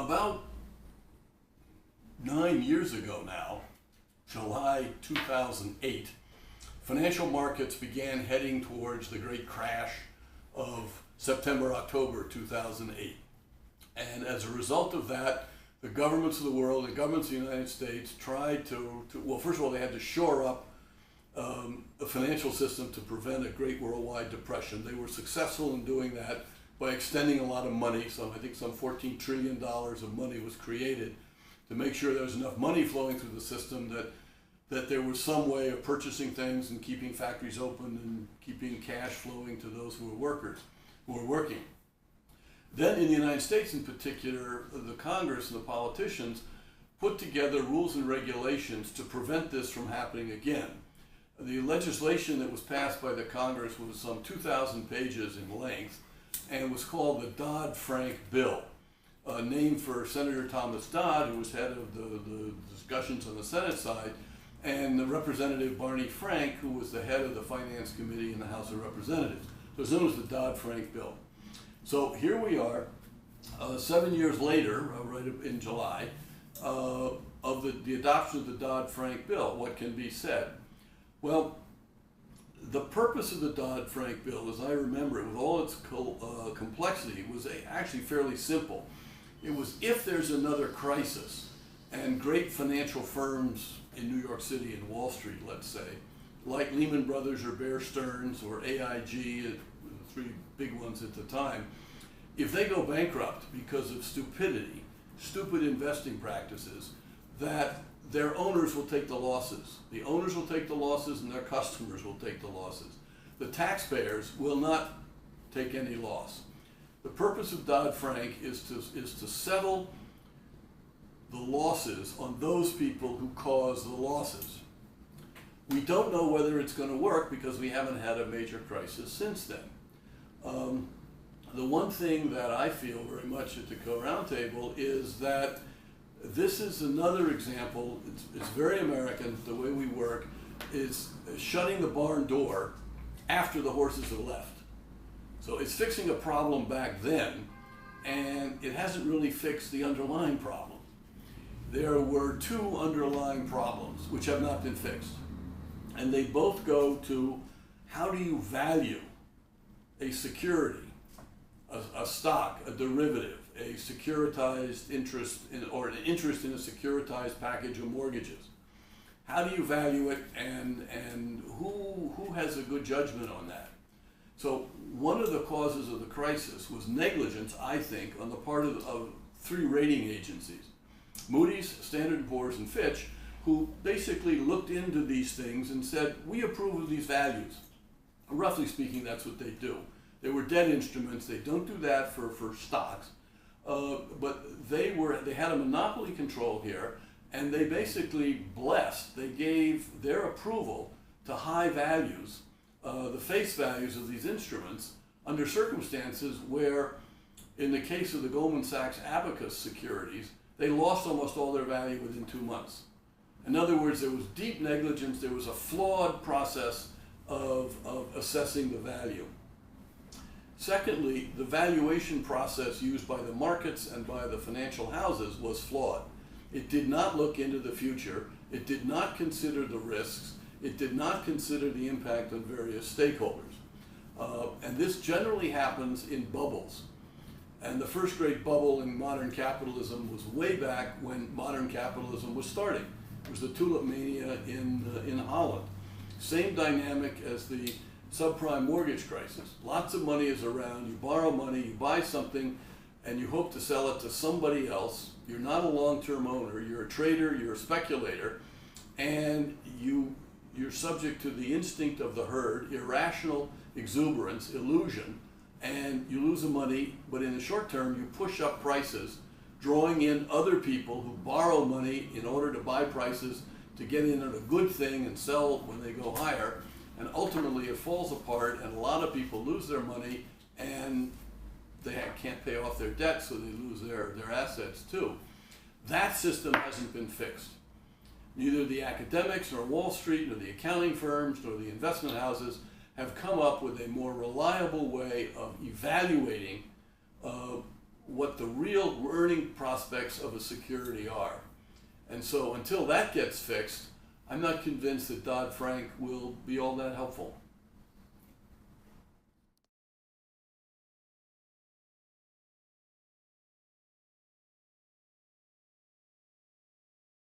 About 9 years ago now, July 2008, financial markets began heading towards the great crash of September, October 2008. And as a result of that, the governments of the world, the governments of the United States tried to well, first of all, they had to shore up the financial system to prevent a great worldwide depression. They were successful in doing that by extending a lot of money. I think some $14 trillion of money was created to make sure there was enough money flowing through the system that there was some way of purchasing things and keeping factories open and keeping cash flowing to those who were working. Then in the United States in particular, the Congress and the politicians put together rules and regulations to prevent this from happening again. The legislation that was passed by the Congress was some 2,000 pages in length and was called the Dodd-Frank bill, named for Senator Thomas Dodd, who was head of the discussions on the Senate side, and the Representative Barney Frank, who was the head of the Finance Committee in the House of Representatives. So it was known as the Dodd-Frank bill. So here we are, 7 years later, right in July, of the adoption of the Dodd-Frank bill. What can be said? Well, the purpose of the Dodd-Frank bill, as I remember it, with all its complexity, was actually fairly simple. It was if there's another crisis, and great financial firms in New York City and Wall Street, let's say, like Lehman Brothers or Bear Stearns or AIG, the three big ones at the time, if they go bankrupt because of stupidity, stupid investing practices, that their owners will take the losses. The owners will take the losses and their customers will take the losses. The taxpayers will not take any loss. The purpose of Dodd-Frank is to settle the losses on those people who cause the losses. We don't know whether it's going to work because we haven't had a major crisis since then. The one thing that I feel very much at the Co-Roundtable is that this is another example. It's very American, the way we work, is shutting the barn door after the horses are left. So it's fixing a problem back then, and it hasn't really fixed the underlying problem. There were two underlying problems which have not been fixed, and they both go to how do you value a security, a stock, a derivative, a securitized interest or an interest in a securitized package of mortgages. How do you value it, and who has a good judgment on that? So one of the causes of the crisis was negligence, I think, on the part of three rating agencies, Moody's, Standard & Poor's, and Fitch, who basically looked into these things and said, we approve of these values. Roughly speaking, that's what they do. They were debt instruments. They don't do that for stocks. But they had a monopoly control here, and they basically they gave their approval to high values, the face values of these instruments, under circumstances where, in the case of the Goldman Sachs Abacus securities, they lost almost all their value within 2 months. In other words, there was deep negligence. There was a flawed process of assessing the value. Secondly, the valuation process used by the markets and by the financial houses was flawed. It did not look into the future. It did not consider the risks. It did not consider the impact on various stakeholders. And this generally happens in bubbles. And the first great bubble in modern capitalism was way back when modern capitalism was starting. It was the tulip mania in Holland. Same dynamic as the subprime mortgage crisis. Lots of money is around, you borrow money, you buy something, and you hope to sell it to somebody else. You're not a long-term owner, you're a trader, you're a speculator, and you're subject to the instinct of the herd, irrational exuberance, illusion, and you lose the money, but in the short term you push up prices, drawing in other people who borrow money in order to buy prices to get in on a good thing and sell when they go higher. And ultimately it falls apart, and a lot of people lose their money, and they can't pay off their debt, so they lose their assets too. That system hasn't been fixed. Neither the academics, nor Wall Street, nor the accounting firms, nor the investment houses have come up with a more reliable way of evaluating what the real earning prospects of a security are. And so until that gets fixed, I'm not convinced that Dodd-Frank will be all that helpful.